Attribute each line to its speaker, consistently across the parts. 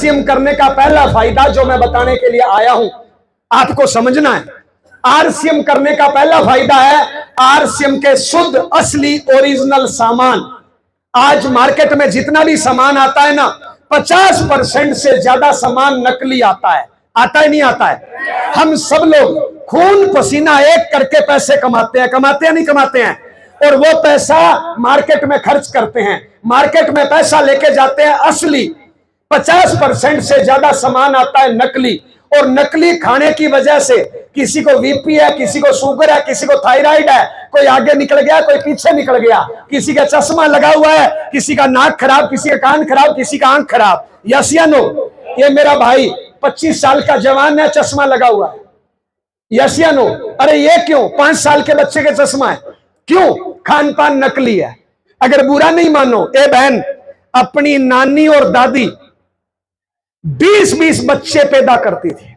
Speaker 1: RCM करने का पहला फायदा जो मैं बताने के लिए आया हूं, आपको समझना है। आरसीएम करने का पहला फायदा है आरसीएम के शुद्ध असली ओरिजिनल सामान। आज मार्केट में जितना भी सामान आता है ना, 50% से ज्यादा सामान नकली आता है। आता है नहीं आता है? हम सब लोग खून पसीना एक करके पैसे कमाते हैं, कमाते हैं नहीं कमाते हैं? और वो पैसा मार्केट में खर्च करते हैं, मार्केट में पैसा लेके जाते हैं असली। 50% से ज्यादा सामान आता है नकली। और नकली खाने की वजह से किसी को बीपी है, किसी को शुगर है, किसी को थायराइड है, कोई आगे निकल गया, कोई पीछे निकल गया, किसी का चश्मा लगा हुआ है, किसी का नाक खराब, किसी का कान खराब, किसी का आंख खराब। यस या नो? ये मेरा भाई 25 साल का जवान है, चश्मा लगा हुआ है। यस या नो? अरे ये क्यों? 5 साल के बच्चे के चश्मा है, क्यों? खान पान नकली है। अगर बुरा नहीं मानो, ए बहन, अपनी नानी और दादी 20-20 बच्चे पैदा करती थी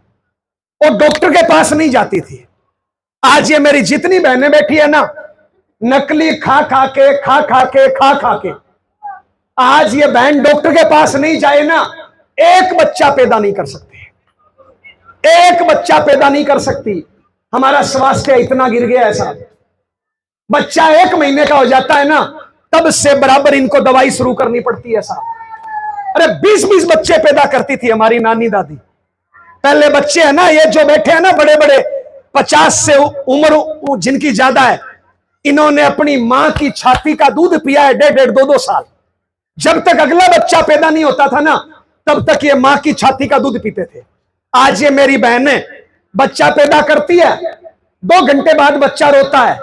Speaker 1: और डॉक्टर के पास नहीं जाती थी। आज ये मेरी जितनी बहनें बैठी है ना, नकली खा खा के आज ये बहन डॉक्टर के पास नहीं जाए ना, एक बच्चा पैदा नहीं कर सकती, एक बच्चा पैदा नहीं कर सकती। हमारा स्वास्थ्य इतना गिर गया है साहब, बच्चा 1 महीने का हो जाता है ना, तब से बराबर इनको दवाई शुरू करनी पड़ती है साहब। अरे 20-20 बच्चे पैदा करती थी हमारी नानी दादी। पहले बच्चे है ना, ये जो बैठे हैं ना बड़े बड़े, 50 से उम्र जिनकी ज्यादा है, इन्होंने अपनी मां की छाती का दूध पिया है 1.5, 2 साल। जब तक अगला बच्चा पैदा नहीं होता था ना, तब तक ये मां की छाती का दूध पीते थे। आज ये मेरी बहनें बच्चा पैदा करती है, 2 घंटे बाद बच्चा रोता है,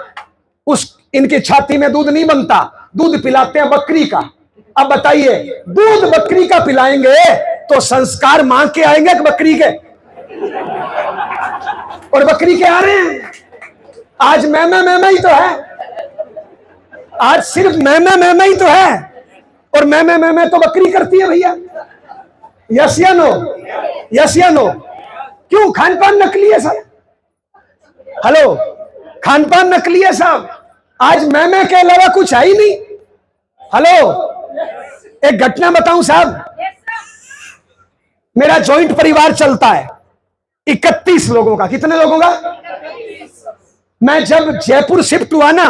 Speaker 1: इनकी छाती में दूध नहीं बनता, दूध पिलाते हैं बकरी का। अब बताइए, दूध बकरी का पिलाएंगे तो संस्कार मां के आएंगे कि बकरी के? और बकरी के आ रहे हैं। आज मैमा ही तो है, आज सिर्फ मैमा ही तो है, और मैमे तो बकरी करती है भैया। यस या नो? यस या नो? क्यों? खान पान नकली है साहब। हेलो, खान पान नकली है साहब। आज मैमे के अलावा कुछ है ही नहीं। हेलो, एक घटना बताऊं साहब, मेरा जॉइंट परिवार चलता है 31 लोगों का। कितने लोगों का? मैं जब जयपुर शिफ्ट हुआ ना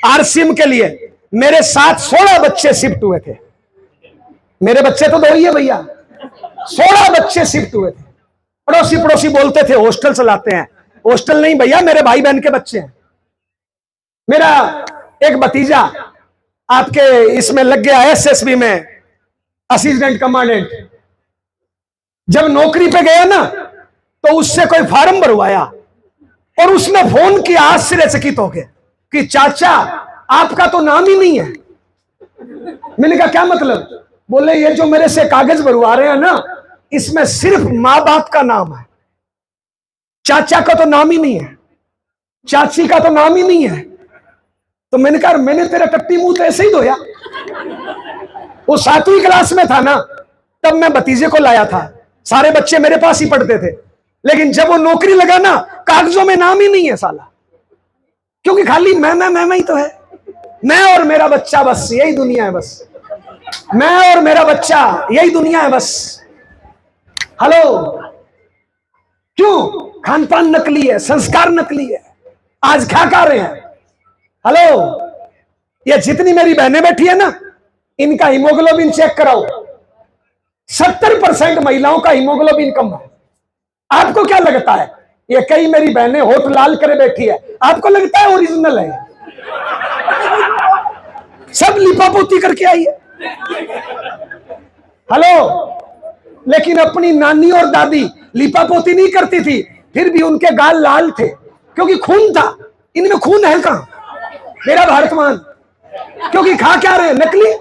Speaker 1: आरसीएम के लिए, मेरे साथ 16 बच्चे शिफ्ट हुए थे। मेरे बच्चे तो 2 ही है भैया, 16 बच्चे शिफ्ट हुए थे। पड़ोसी बोलते थे हॉस्टल चलाते हैं। हॉस्टल नहीं भैया, मेरे भाई बहन के बच्चे हैं। मेरा एक भतीजा आपके इसमें लग गया एसएसबी में, असिस्टेंट कमांडेंट। जब नौकरी पे गया ना, तो उससे कोई फार्म भरवाया और उसने फोन किया आश्चर्यचकित होके कि चाचा आपका तो नाम ही नहीं है। मैंने कहा क्या मतलब? बोले ये जो मेरे से कागज भरवा रहे हैं ना, इसमें सिर्फ मां बाप का नाम है, चाचा का तो नाम ही नहीं है, चाची का तो नाम ही नहीं है। तो मैंने कहा मैंने तेरा टट्टी मुंह तो ऐसे ही धोया। वो 7वीं क्लास में था ना, तब मैं भतीजे को लाया था। सारे बच्चे मेरे पास ही पढ़ते थे, लेकिन जब वो नौकरी लगा ना, कागजों में नाम ही नहीं है साला, क्योंकि खाली मैं ही तो है। मैं और मेरा बच्चा, बस यही दुनिया है। बस मैं और मेरा बच्चा, यही दुनिया है बस। हेलो, क्यों? खान पान नकली है, संस्कार नकली है। आज क्या कर रहे हैं? हेलो, ये जितनी मेरी बहनें बैठी है ना, इनका हीमोग्लोबिन चेक कराओ। 70% महिलाओं का हीमोग्लोबिन कम है। आपको क्या लगता है? ये कई मेरी बहनें होठ लाल करे बैठी है, आपको लगता है ओरिजिनल है? सब लिपापोती करके आई है। हेलो, लेकिन अपनी नानी और दादी लिपापोती नहीं करती थी, फिर भी उनके गाल लाल थे, क्योंकि खून था। इनमें खून है कहां मेरा भारतमान? क्योंकि खा क्या रहे? नकली।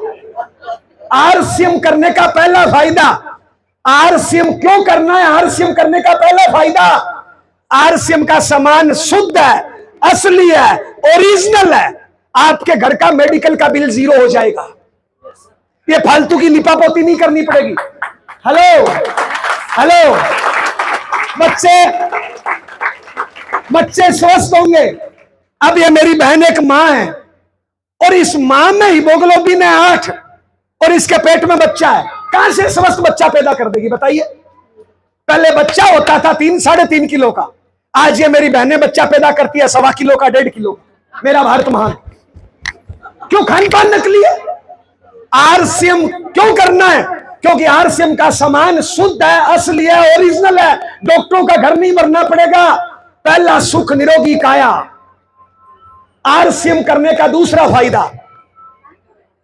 Speaker 1: आरसीएम करने का पहला फायदा, आरसीएम क्यों करना है? आरसीएम करने का पहला फायदा, आरसीएम का सामान शुद्ध है, असली है, ओरिजिनल है। आपके घर का मेडिकल का बिल 0 हो जाएगा। ये फालतू की लिपापोती नहीं करनी पड़ेगी। हेलो हेलो, बच्चे स्वस्थ होंगे। अब ये मेरी बहन एक मां है और इस मां में हीमोग्लोबिन है 8 और इसके पेट में बच्चा है। कहां से स्वस्थ बच्चा पैदा कर देगी बताइए? पहले बच्चा होता था 3-3.5 किलो का, आज ये मेरी बहनें बच्चा पैदा करती है 1.25 किलो का, 1.5 किलो का। मेरा भारत महान। क्यों? खान पान नकली है। आरसीएम क्यों करना है? क्योंकि आरसीएम का सामान शुद्ध है, असली है, ओरिजिनल है। डॉक्टरों का घर नहीं भरना पड़ेगा। पहला सुख निरोगी काया। आरसीएम करने का दूसरा फायदा,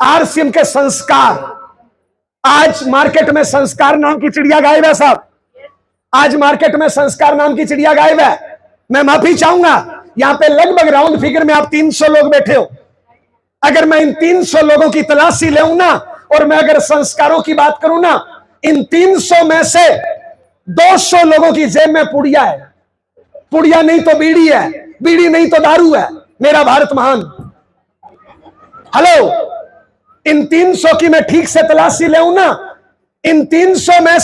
Speaker 1: आरसीएम के संस्कार। आज मार्केट में संस्कार नाम की चिड़िया गायब है साहब। आज मार्केट में संस्कार नाम की चिड़िया गायब है। मैं माफी चाहूंगा, यहां पे लगभग राउंड फिगर में आप 300 लोग बैठे हो। अगर मैं इन 300 लोगों की तलाशी लेऊं ना, और मैं अगर संस्कारों की बात करूं ना, इन 300 में से 200 लोगों की जेब में पुड़िया है। पुड़िया नहीं तो बीड़ी है, बीड़ी नहीं तो दारू है। मेरा भारत महान। हेलो, इन 300 की मैं ठीक से तलाशी लेऊं ना, इन 300 में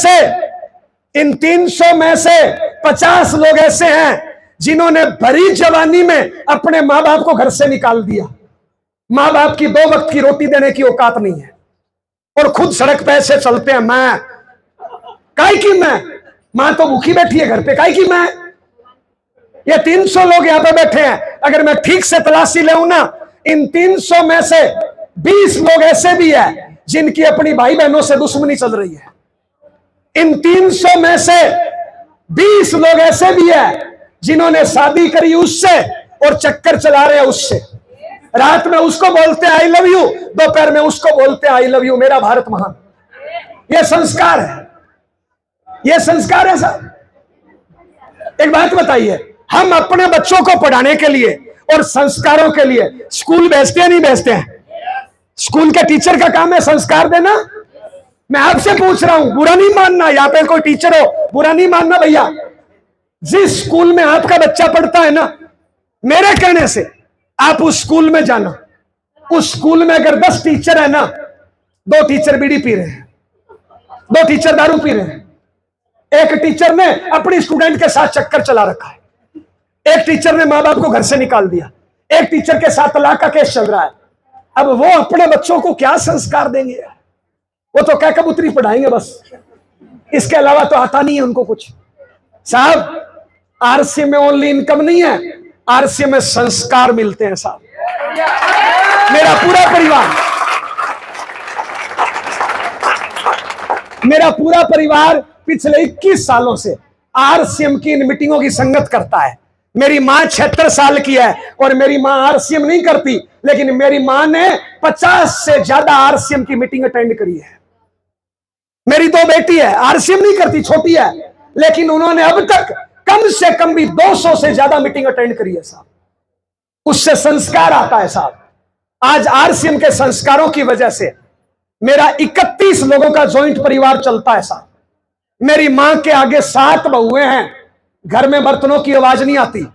Speaker 1: से 50 लोग ऐसे हैं जिन्होंने भरी जवानी में अपने मां बाप को घर से निकाल दिया। मां बाप की 2 वक्त की रोटी देने की औकात नहीं है, और खुद सड़क पे ऐसे चलते हैं। मैं काहे की मां तो भूखी बैठी है घर पे, काहे की मैं। ये 300 लोग यहां पे बैठे हैं, अगर मैं ठीक से तलाशी लेऊं ना, इन 300 में से 20 लोग ऐसे भी हैं जिनकी अपनी भाई बहनों से दुश्मनी चल रही है। इन 300 में से 20 लोग ऐसे भी हैं जिन्होंने शादी करी उससे और चक्कर चला रहे हैं उससे। रात में उसको बोलते हैं आई लव यू, दोपहर में उसको बोलते हैं आई लव यू। मेरा भारत महान। यह संस्कार है, यह संस्कार है साहब। एक बात बताइए, हम अपने बच्चों को पढ़ाने के लिए और संस्कारों के लिए स्कूल भेजते हैं नहीं भेजते हैं? स्कूल के टीचर का काम है संस्कार देना। मैं आपसे पूछ रहा हूं, बुरा नहीं मानना, यहां पे कोई टीचर हो बुरा नहीं मानना भैया। जिस स्कूल में आपका बच्चा पढ़ता है ना, मेरे कहने से आप उस स्कूल में जाना। उस स्कूल में अगर 10 टीचर है ना, 2 टीचर बीड़ी पी रहे हैं, 2 टीचर दारू पी रहे हैं, एक टीचर ने अपनी स्टूडेंट के साथ चक्कर चला रखा है, एक टीचर ने मां बाप को घर से निकाल दिया, एक टीचर के साथ तलाक का केस चल रहा है। अब वो अपने बच्चों को क्या संस्कार देंगे? वो तो क्या कबूतरी पढ़ाएंगे बस, इसके अलावा तो आता नहीं है उनको कुछ। साहब, आरसी में ओनली इनकम नहीं है, आरसी में संस्कार मिलते हैं साहब। मेरा पूरा परिवार पिछले 21 सालों से आरसीएम की इन मीटिंगों की संगत करता है। मेरी मां 76 साल की है और मेरी मां आरसीएम नहीं करती, लेकिन मेरी मां ने 50 से ज्यादा आरसीएम की मीटिंग अटेंड करी है। मेरी 2 बेटी है, आरसीएम नहीं करती, छोटी है, लेकिन उन्होंने अब तक कम से कम भी 200 से ज्यादा मीटिंग अटेंड करी है साहब। उससे संस्कार आता है साहब। आज आरसीएम के संस्कारों की वजह से मेरा 31 लोगों का जॉइंट परिवार चलता है साहब। मेरी मां के आगे 7 बहुएं हैं, घर में बर्तनों की आवाज नहीं आती।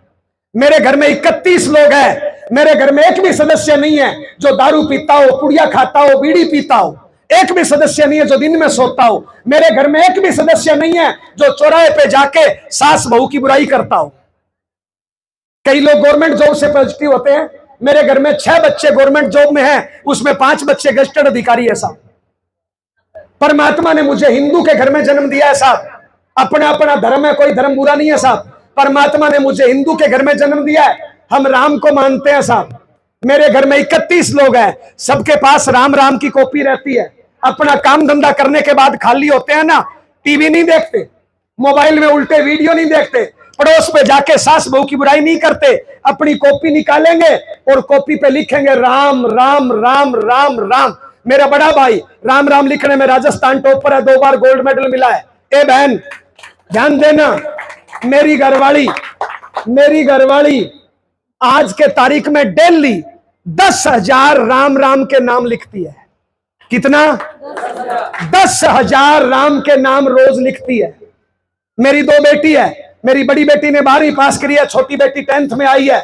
Speaker 1: मेरे घर में 31 लोग हैं, मेरे घर में एक भी सदस्य नहीं है जो दारू पीता हो, पुड़िया खाता हो, बीड़ी पीता हो। एक भी सदस्य नहीं है जो दिन में सोता हो। मेरे घर में एक भी सदस्य नहीं है जो चौराहे पे जाके सास बहू की बुराई करता हो। कई लोग गवर्नमेंट जॉब से पॉजिटिव होते हैं। मेरे घर में 6 बच्चे गवर्नमेंट जॉब में हैं, उसमें 5 बच्चे गजेटेड अधिकारी है साहब। परमात्मा ने मुझे हिंदू के घर में जन्म दिया है साहब। अपना अपना धर्म है, कोई धर्म बुरा नहीं है साहब। परमात्मा ने मुझे हिंदू के घर में जन्म दिया है, हम राम को मानते हैं साहब। मेरे घर में 31 लोग हैं, सबके पास राम राम की कॉपी रहती है। अपना काम धंधा करने के बाद खाली होते हैं ना, टीवी नहीं देखते, मोबाइल में उल्टे वीडियो नहीं देखते, पड़ोस पे जाके सास बहू की बुराई नहीं करते। अपनी कॉपी निकालेंगे और कॉपी पे लिखेंगे राम राम राम राम राम। मेरा बड़ा भाई राम राम लिखने में राजस्थान टॉपर है, 2 बार गोल्ड मेडल मिला है। ए बहन ध्यान देना, मेरी घरवाली आज के तारीख में डेली 10,000 राम राम के नाम लिखती है। कितना? 10,000 राम के नाम रोज लिखती है। मेरी 2 बेटी है, मेरी बड़ी बेटी ने 12वीं पास करी है, छोटी बेटी 10th में आई है।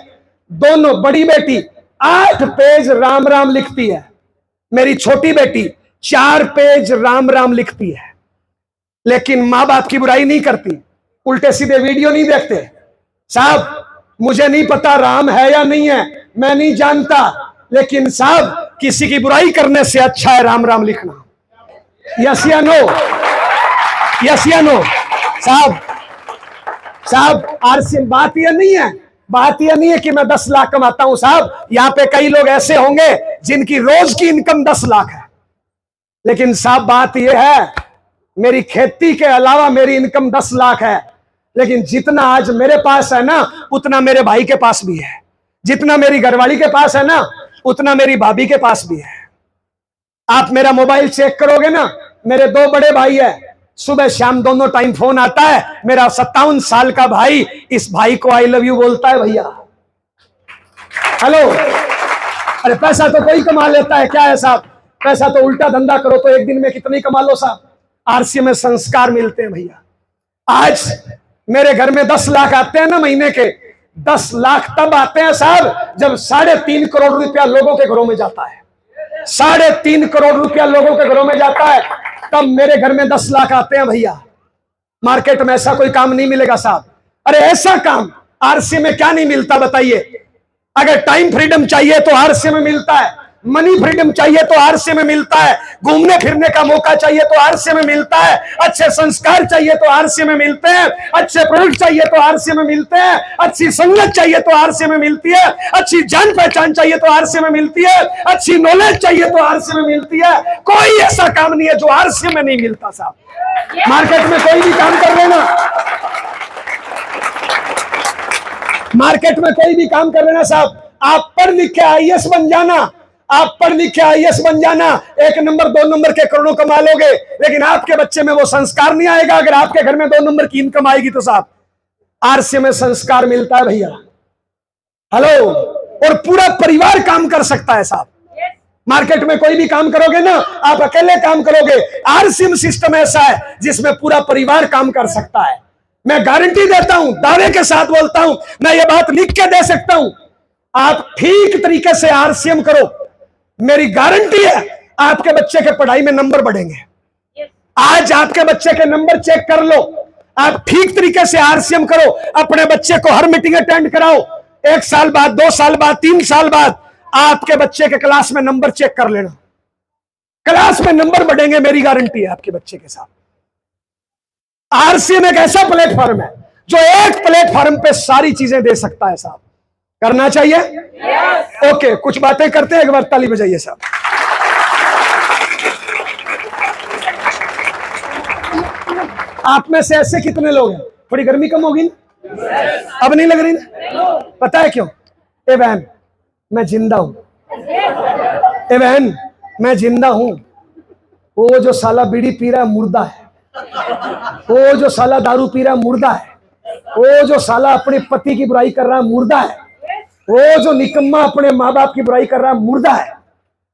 Speaker 1: दोनों, बड़ी बेटी 8 पेज राम राम लिखती है, मेरी छोटी बेटी 4 पेज राम राम लिखती है। लेकिन मां बाप की बुराई नहीं करती, उल्टे सीधे वीडियो नहीं देखते साहब। मुझे नहीं पता राम है या नहीं है, मैं नहीं जानता, लेकिन साहब किसी की बुराई करने से अच्छा है राम राम लिखना। यस या नो? यस या नो? साहब साहब आरसीएम, बात यह नहीं है, बात यह नहीं है कि मैं 10 लाख कमाता हूं साहब। यहां पे कई लोग ऐसे होंगे जिनकी रोज की इनकम 10 लाख है, लेकिन साहब बात यह है मेरी खेती के अलावा मेरी इनकम 10 लाख है, लेकिन जितना आज मेरे पास है ना उतना मेरे भाई के पास भी है, जितना मेरी घरवाली के पास है ना उतना मेरी भाभी के पास भी है। आप मेरा मोबाइल चेक करोगे ना, मेरे 2 बड़े भाई है, सुबह शाम दोनों टाइम फोन आता है। मेरा 57 साल का भाई इस भाई को आई लव यू बोलता है, भैया हेलो। अरे पैसा तो कोई कमा लेता है, क्या है साहब? पैसा तो उल्टा धंधा करो तो एक दिन में कितनी कमा लो साहब। आरसीएम में संस्कार मिलते हैं भैया। आज मेरे घर में 10 लाख आते हैं ना महीने के, 10 लाख तब आते हैं साहब जब 3.5 करोड़ रुपया लोगों के घरों में जाता है। 3.5 करोड़ रुपया लोगों के घरों में जाता है, तब मेरे घर में 10 लाख आते हैं भैया। मार्केट में ऐसा कोई काम नहीं मिलेगा साहब। अरे ऐसा काम आरसीएम में क्या नहीं मिलता बताइए? अगर टाइम फ्रीडम चाहिए तो आरसीएम में मिलता है, मनी फ्रीडम चाहिए तो आरसीएम में मिलता है, घूमने फिरने का मौका चाहिए तो आरसीएम में मिलता है, अच्छे संस्कार चाहिए तो आरसीएम में मिलते हैं, अच्छे प्रोडक्ट चाहिए तो आरसीएम में मिलते हैं, अच्छी संगत चाहिए तो आरसीएम में मिलती है, अच्छी जान पहचान चाहिए तो आरसीएम में मिलती है, अच्छी नॉलेज चाहिए तो आरसीएम में मिलती है। कोई ऐसा काम नहीं है जो आरसीएम में नहीं मिलता साहब। मार्केट में कोई भी काम कर लेना, मार्केट में कोई भी काम कर लेना साहब। आप पढ़ लिख के आईएएस बन जाना, आप पढ़ लिख के आईएएस बन जाना, 1 नंबर 2 नंबर के करोड़ों कमा लोगे, लेकिन आपके बच्चे में वो संस्कार नहीं आएगा। अगर आपके घर में 2 नंबर की इनकम आएगी तो साहब आरसीएम में संस्कार मिलता है भैया। हेलो, और पूरा परिवार काम कर सकता है साहब। मार्केट में कोई भी काम करोगे ना, आप अकेले काम करोगे, आरसीएम सिस्टम ऐसा है जिसमें पूरा परिवार काम कर सकता है। मैं गारंटी देता हूं, दावे के साथ बोलता हूं, मैं ये बात लिख के दे सकता हूं, आप ठीक तरीके से आरसीएम करो, मेरी गारंटी है आपके बच्चे के पढ़ाई में नंबर बढ़ेंगे। आज आपके बच्चे के नंबर चेक कर लो, आप ठीक तरीके से आरसीएम करो, अपने बच्चे को हर मीटिंग अटेंड कराओ, 1 साल बाद, 2 साल बाद, 3 साल बाद आपके बच्चे के क्लास में नंबर चेक कर लेना, क्लास में नंबर बढ़ेंगे, मेरी गारंटी है आपके बच्चे के साथ। आरसीएम एक ऐसा प्लेटफॉर्म है जो एक प्लेटफॉर्म पे सारी चीजें दे सकता है साहब। करना चाहिए? ओके, कुछ बातें करते हैं, एक बार ताली बजाइए साहब। आप में से ऐसे कितने लोग हैं, थोड़ी गर्मी कम होगी ना? अब नहीं लग रही ना? पता है क्यों? ए बहन मैं जिंदा हूं, ए बहन मैं जिंदा हूं। वो जो साला बीड़ी पी रहा है मुर्दा है, वो जो साला दारू पी रहा है मुर्दा है, वो जो साला अपने पति की बुराई कर रहा है मुर्दा है, वो जो निकम्मा अपने माँ बाप की बुराई कर रहा है मुर्दा है,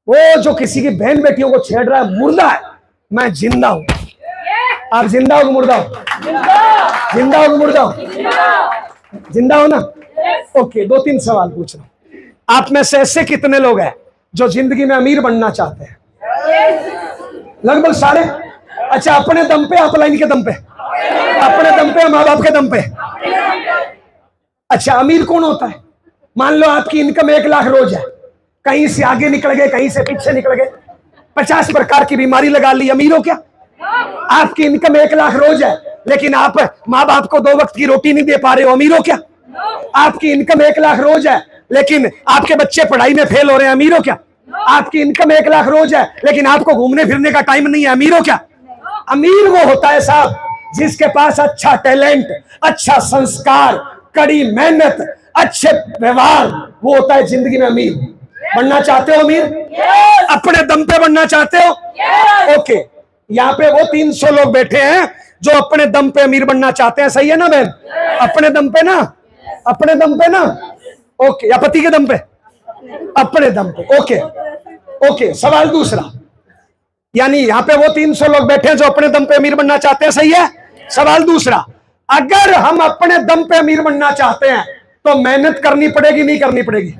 Speaker 1: वो जो किसी की बहन बेटियों को छेड़ रहा है मुर्दा है। मैं जिंदा हूं। आप जिंदा हो कि मुर्दा हो? जिंदा हो कि मुर्दा हो? जिंदा हो ना? ओके, 2-3 सवाल पूछ रहा हूं। आप में से ऐसे कितने लोग हैं जो जिंदगी में अमीर बनना चाहते हैं? लगभग सारे। अच्छा, अपने दम पे, अपलाइन के दम पे, अपने दम पे, माँ बाप के दम पे। अच्छा, अमीर कौन होता है? मान लो आपकी इनकम 1 लाख रोज है, कहीं से आगे निकल गए, कहीं से पीछे निकल गए, 50 प्रकार की बीमारी लगा ली, अमीर हो क्या? आपकी इनकम 1 लाख रोज है, लेकिन आप माँ बाप को 2 वक्त की रोटी नहीं दे पा रहे हो, अमीर हो क्या? आपकी इनकम 1 लाख रोज है, लेकिन आपके बच्चे पढ़ाई में फेल हो रहे हैं, अमीर हो क्या? आपकी इनकम 1 लाख रोज है, लेकिन आपको घूमने फिरने का टाइम नहीं है, अमीर हो क्या? अमीर वो होता है साहब जिसके पास अच्छा टैलेंट, अच्छा संस्कार, कड़ी मेहनत, अच्छे व्यवहार, वो होता है जिंदगी में अमीर। बनना चाहते हो अमीर? अपने दम पे बनना चाहते हो? ओके, यहाँ पे वो 300 लोग बैठे हैं जो अपने दम पे अमीर बनना चाहते हैं, सही है ना बहन? अपने दम पे ना, अपने दम पे ना, ओके, या पति के दम पे? अपने दम पे, ओके ओके। सवाल दूसरा, यानी यहाँ पे वो 300 लोग बैठे हैं जो अपने दम पे अमीर बनना चाहते हैं, सही है? सवाल दूसरा, अगर हम अपने दम पे अमीर बनना चाहते हैं तो मेहनत करनी पड़ेगी, नहीं करनी पड़ेगी?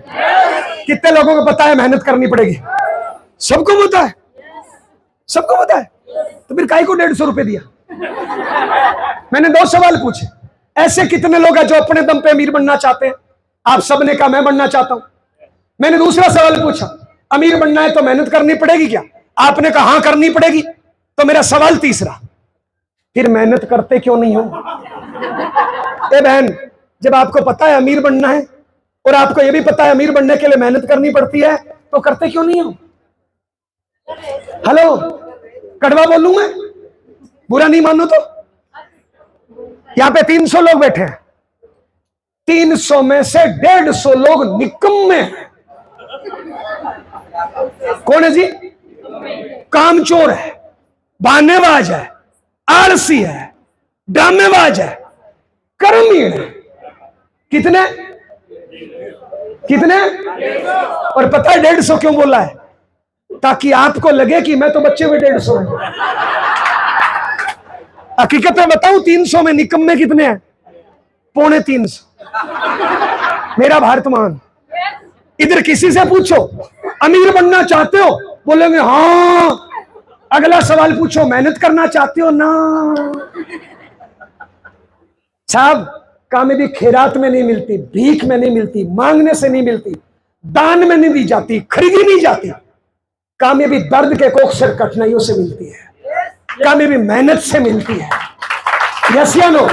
Speaker 1: कितने लोगों को पता है मेहनत करनी पड़ेगी? सबको पता है, सबको पता है। तो फिर काहे को 150 रुपए दिया? मैंने 2 सवाल पूछे, ऐसे कितने लोग हैं जो अपने दम पे अमीर बनना चाहते हैं? आप सबने कहा मैं बनना चाहता हूं। मैंने दूसरा सवाल पूछा, अमीर बनना है तो मेहनत करनी पड़ेगी क्या? आपने कहा हाँ करनी पड़ेगी। तो मेरा सवाल तीसरा, फिर मेहनत करते क्यों नहीं हो? ए बहन, जब आपको पता है अमीर बनना है और आपको यह भी पता है अमीर बनने के लिए मेहनत करनी पड़ती है, तो करते क्यों नहीं हो? हेलो, कड़वा बोलूं मैं? बुरा नहीं मानो तो। यहां पे 300 लोग बैठे हैं, 300 में से 150 लोग निकम्मे हैं। कौन है जी? कामचोर है, बहानेबाज है, आलसी है, ड्रामेबाज है, कर्महीन है। कितने कितने? और पता है 150 क्यों बोला है? ताकि आपको लगे कि मैं तो बच्चे में 150 हूं। हकीकत में बताऊं, 300 में निकम्मे कितने हैं? 350। मेरा भारत महान। इधर किसी से पूछो अमीर बनना चाहते हो, बोलेंगे हां। अगला सवाल पूछो मेहनत करना चाहते हो ना? साहब, कामयाबी खैरात में नहीं मिलती, भीख में नहीं मिलती, मांगने से नहीं मिलती, दान में नहीं दी जाती, खरीदी नहीं जाती। कामयाबी दर्द के कोख कठिनाइयों से मिलती है, कामयाबी मेहनत से मिलती है। यस या नो?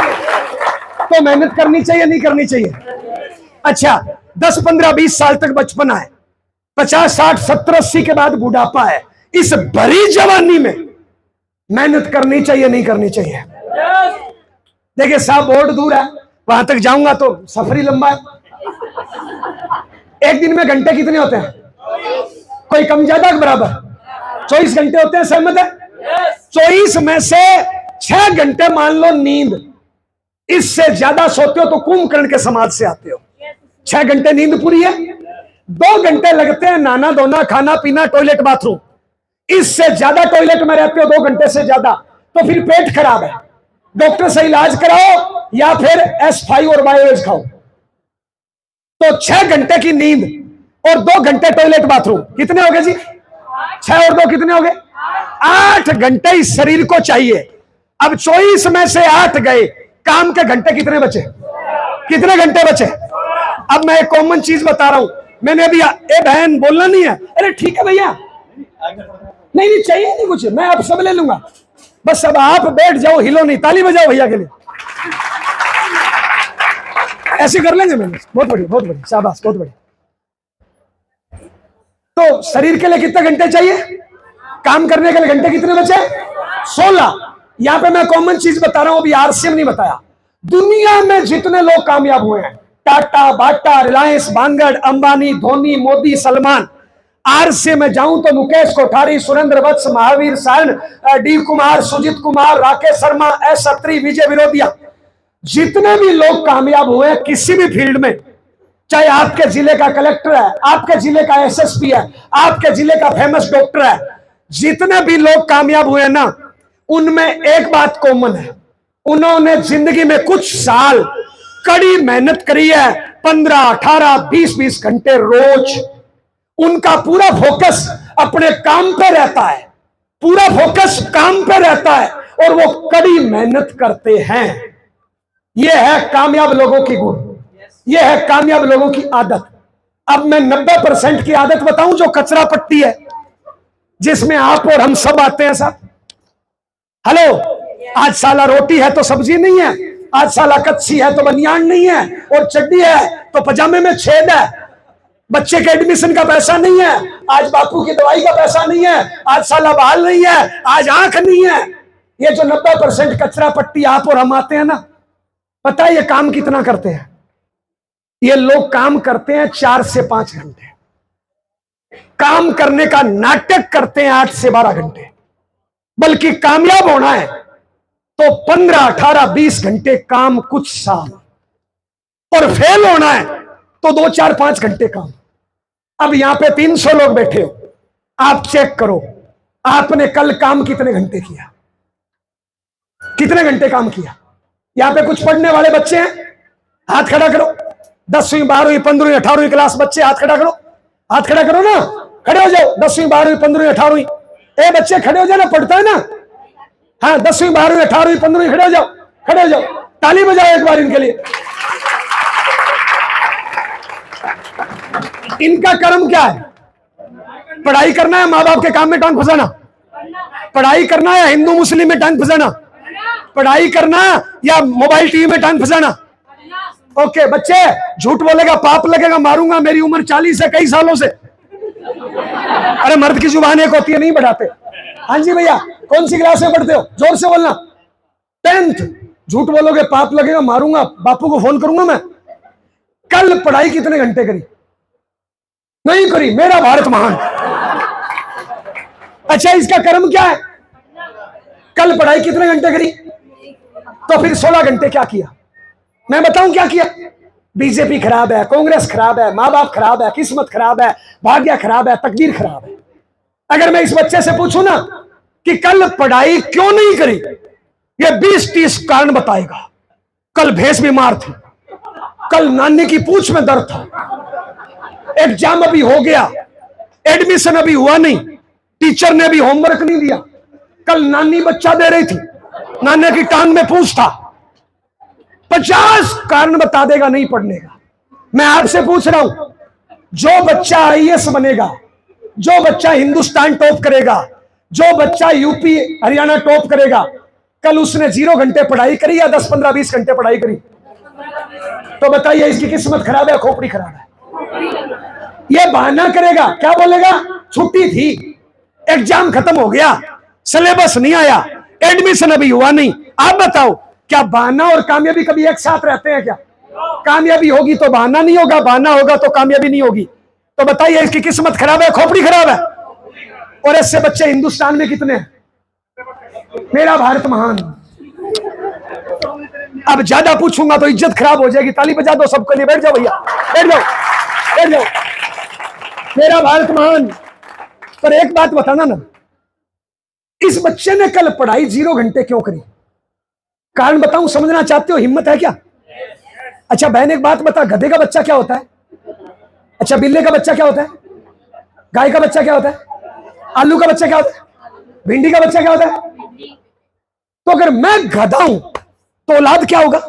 Speaker 1: तो मेहनत करनी चाहिए नहीं करनी चाहिए? अच्छा, 10, 15, 20 साल तक बचपना है, 50, 60, 70, 80 के बाद बुढ़ापा है। इस भरी जवानी में मेहनत करनी चाहिए नहीं करनी चाहिए? देखिए साहब, बहुत दूर है, वहां तक जाऊंगा तो सफर ही लंबा है। एक दिन में घंटे कितने होते हैं? कोई कम ज्यादा के बराबर? 24 घंटे होते हैं, सहमत है? 24 में से 6 घंटे मान लो नींद, इससे ज्यादा सोते हो तो कुंभकर्ण के समाज से आते हो। 6 घंटे नींद पूरी है, 2 घंटे लगते हैं नहाना धोना, खाना पीना, टॉयलेट बाथरूम। इससे ज्यादा टॉयलेट में रहते हो 2 घंटे से ज्यादा, तो फिर पेट खराब है, डॉक्टर से इलाज कराओ या फिर S5 और बायोएज खाओ। तो 6 घंटे की नींद और 2 घंटे टॉयलेट बाथरूम, कितने हो गए जी? 6 और 2 कितने हो गए? 8 घंटे इस शरीर को चाहिए। अब 24 में से 8 गए, काम के घंटे कितने बचे? कितने घंटे बचे? अब मैं एक कॉमन चीज बता रहा हूं, मैंने अभी ए बहन बोलना नहीं है। अरे ठीक है भैया, नहीं चाहिए नहीं कुछ, मैं आप सब ले लूंगा, बस अब आप बैठ जाओ, हिलो नहीं, ताली बजाओ भैया के लिए। ऐसे कर लेंगे मैंने, बहुत बढ़िया, बहुत बढ़िया, शाबाश, बहुत बढ़िया। तो शरीर के लिए कितने घंटे चाहिए? काम करने के लिए घंटे कितने बचे? 16। यहां पे मैं कॉमन चीज बता रहा हूं, अभी RCM नहीं बताया। दुनिया में जितने लोग कामयाब हुए हैं, टाटा, बाटा, रिलायंस, बांगड़, अंबानी, धोनी, मोदी, सलमान, RCM में जाऊं तो मुकेश कोठारी, सुरेंद्र वत्स, महावीर सारण, D कुमार, सुजीत कुमार, राकेश शर्मा, S अत्री, विजय विरोधिया, जितने भी लोग कामयाब हुए हैं किसी भी फील्ड में, चाहे आपके जिले का कलेक्टर है, आपके जिले का SSP है, आपके जिले का फेमस डॉक्टर है, जितने भी लोग कामयाब हुए ना, उनमें एक बात कॉमन है, उन्होंने जिंदगी में कुछ साल कड़ी मेहनत करी है, 15, 18, 20 घंटे रोज। उनका पूरा फोकस अपने काम पे रहता है, पूरा फोकस काम पे रहता है और वो कड़ी मेहनत करते हैं। यह है कामयाब लोगों की गुण, यह है कामयाब लोगों की आदत। अब मैं 90% की आदत बताऊं जो कचरा पट्टी है, जिसमें आप और हम सब आते हैं साहब। हेलो, आज साला रोटी है तो सब्जी नहीं है, आज साला कच्ची है तो बनियान नहीं है, और चड्डी है तो पजामे में छेद है, बच्चे के एडमिशन का पैसा नहीं है, आज बापू की दवाई का पैसा नहीं है, आज साला बाल नहीं है, आज आंख नहीं है। ये जो 90% कचरा पट्टी आप और हम आते हैं ना, पता है ये काम कितना करते हैं? ये लोग काम करते हैं 4 से 5 घंटे, काम करने का नाटक करते हैं 8 से 12 घंटे। बल्कि कामयाब होना है तो 15, 18, 20 घंटे काम कुछ साल, और फेल होना है तो 2, 4, 5 घंटे काम। अब यहां पे 300 लोग बैठे हो, आप चेक करो आपने कल काम कितने घंटे किया, कितने घंटे काम किया। यहां पे कुछ पढ़ने वाले बच्चे हैं, हाथ खड़ा करो। 10वीं 12वीं 15वीं 18वीं क्लास बच्चे, हाथ खड़ा करो, हाथ खड़ा करो ना, खड़े हो जाओ। 10वीं 12वीं 15वीं 18वीं, ए बच्चे खड़े हो जाओ ना, पढ़ता है ना। हाँ, 10वीं 12वीं 18वीं 15वीं, खड़े हो जाओ, खड़े हो जाओ, ताली बजाओ एक बार इनके लिए। इनका कर्म क्या है? पढ़ाई करना है, माँ बाप के काम में टांग फंसाना। पढ़ाई करना या हिंदू मुस्लिम में टांग फंसाना? पढ़ाई करना या मोबाइल टीवी में टांग फंसाना? ओके बच्चे, झूठ बोलेगा पाप लगेगा, मारूंगा, मेरी उम्र 40 है, कई सालों से। अरे मर्द की जुबान एक होती है, नहीं बढ़ाते। हाँ जी भैया, कौन सी क्लास में पढ़ते हो? जोर से बोलना। 10th। झूठ बोलोगे पाप लगेगा, मारूंगा, बापू को फोन करूंगा मैं। कल पढ़ाई कितने घंटे करी? नहीं करी, मेरा भारत महान। अच्छा, इसका कर्म क्या है? कल पढ़ाई कितने घंटे करी? तो फिर 16 घंटे क्या किया? मैं बताऊं क्या किया? बीजेपी खराब है, कांग्रेस खराब है, माँ बाप खराब है, किस्मत खराब है, भाग्य खराब है, तकदीर खराब है। अगर मैं इस बच्चे से पूछूं ना कि कल पढ़ाई क्यों नहीं करी, ये 20-30 कारण बताएगा। कल भैंस बीमार थी, कल नानी की पूंछ में दर्द था, एग्जाम अभी हो गया, एडमिशन अभी हुआ नहीं, टीचर ने भी होमवर्क नहीं दिया, कल नानी बच्चा दे रही थी, नानी की टांग में पूंछ था। 50 कारण बता देगा नहीं पढ़ने का। मैं आपसे पूछ रहा हूं, जो बच्चा आईएएस बनेगा, जो बच्चा हिंदुस्तान टॉप करेगा, जो बच्चा यूपी हरियाणा टॉप करेगा, कल उसने 0 घंटे पढ़ाई करी या 10, 15, 20 घंटे पढ़ाई करी? तो बताइए, इसकी किस्मत खराब है, खोपड़ी खराब है? ये बहाना करेगा, क्या बोलेगा? छुट्टी थी, एग्जाम खत्म हो गया, सिलेबस नहीं आया, एडमिशन अभी हुआ नहीं। आप बताओ, क्या बहाना और कामयाबी कभी एक साथ रहते हैं क्या? कामयाबी होगी तो बहाना नहीं होगा, बहाना होगा तो कामयाबी नहीं होगी। तो बताइए, इसकी किस्मत खराब है, खोपड़ी खराब है? और ऐसे बच्चे हिंदुस्तान में कितने हैं? मेरा भारत महान। अब ज्यादा पूछूंगा तो इज्जत खराब हो जाएगी। ताली बजा दो सबके लिए। बैठ जाओ भैया, बैठ जाओ, बैठ जाओ। मेरा भारत महान। पर एक बात बताना ना, इस बच्चे ने कल पढ़ाई 0 घंटे क्यों करी? कारण बताऊं, समझना चाहते हो? हिम्मत है क्या? अच्छा बहन, एक बात बता, गधे का बच्चा क्या होता है? अच्छा, बिल्ले का बच्चा क्या होता है? गाय का बच्चा क्या होता है? आलू का बच्चा क्या होता है? भिंडी का बच्चा क्या होता है? तो अगर मैं गधा हूं तो औलाद क्या होगा?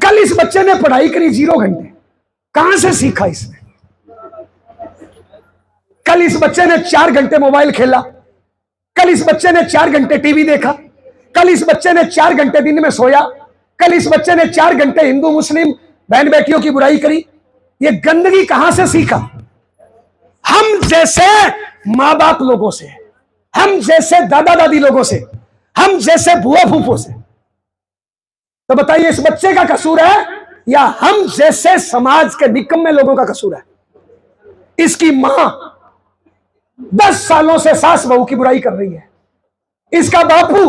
Speaker 1: कल इस बच्चे ने पढ़ाई करी 0 घंटे, कहां से सीखा इसने? कल इस बच्चे ने 4 घंटे मोबाइल खेला, कल इस बच्चे ने 4 घंटे टीवी देखा, कल इस बच्चे ने 4 घंटे दिन में सोया, कल इस बच्चे ने 4 घंटे हिंदू मुस्लिम बहन बेटियों की बुराई करी। ये गंदगी कहां से सीखा? हम जैसे मां बाप लोगों से, हम जैसे दादा दादी लोगों से, हम जैसे बुआ फूफो से। तो बताइए, इस बच्चे का कसूर है या हम जैसे समाज के निकम्मे लोगों का कसूर है? इसकी मां 10 सालों से सास बहू की बुराई कर रही है, इसका बापू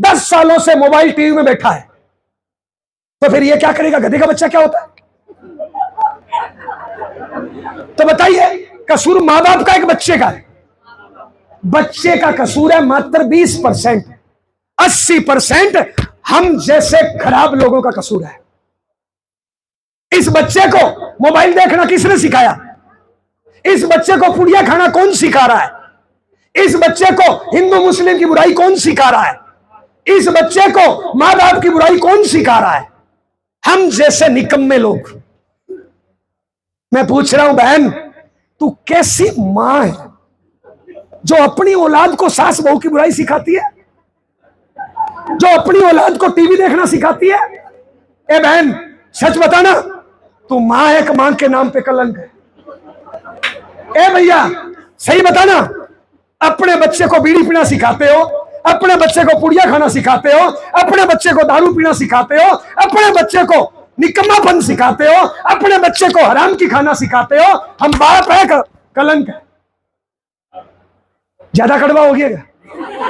Speaker 1: 10 सालों से मोबाइल टीवी में बैठा है, तो फिर ये क्या करेगा? गधे का बच्चा क्या होता है? तो बताइए, कसूर मां बाप का एक बच्चे का है? बच्चे का कसूर है मात्र 20%। 80% हम जैसे खराब लोगों का कसूर है। इस बच्चे को मोबाइल देखना किसने सिखाया? इस बच्चे को पुड़िया खाना कौन सिखा रहा है? इस बच्चे को हिंदू मुस्लिम की बुराई कौन सिखा रहा है? इस बच्चे को मां बाप की बुराई कौन सिखा रहा है? हम जैसे निकम्मे लोग। मैं पूछ रहा हूं बहन, तू कैसी मां है जो अपनी औलाद को सास बहू की बुराई सिखाती है, जो अपनी औलाद को टीवी देखना सिखाती है? ए बहन, सच बताना, तू मां है कि मां के नाम पे कलंक है? ए भैया, सही बताना, अपने बच्चे को बीड़ी पीना सिखाते हो, अपने बच्चे को पुड़िया खाना सिखाते हो, अपने बच्चे को दारू पीना सिखाते हो, अपने बच्चे को निकम्मापन सिखाते हो, अपने बच्चे को हराम की खाना सिखाते हो। हम बाप है कलंक है? ज्यादा कड़वा हो गया क्या?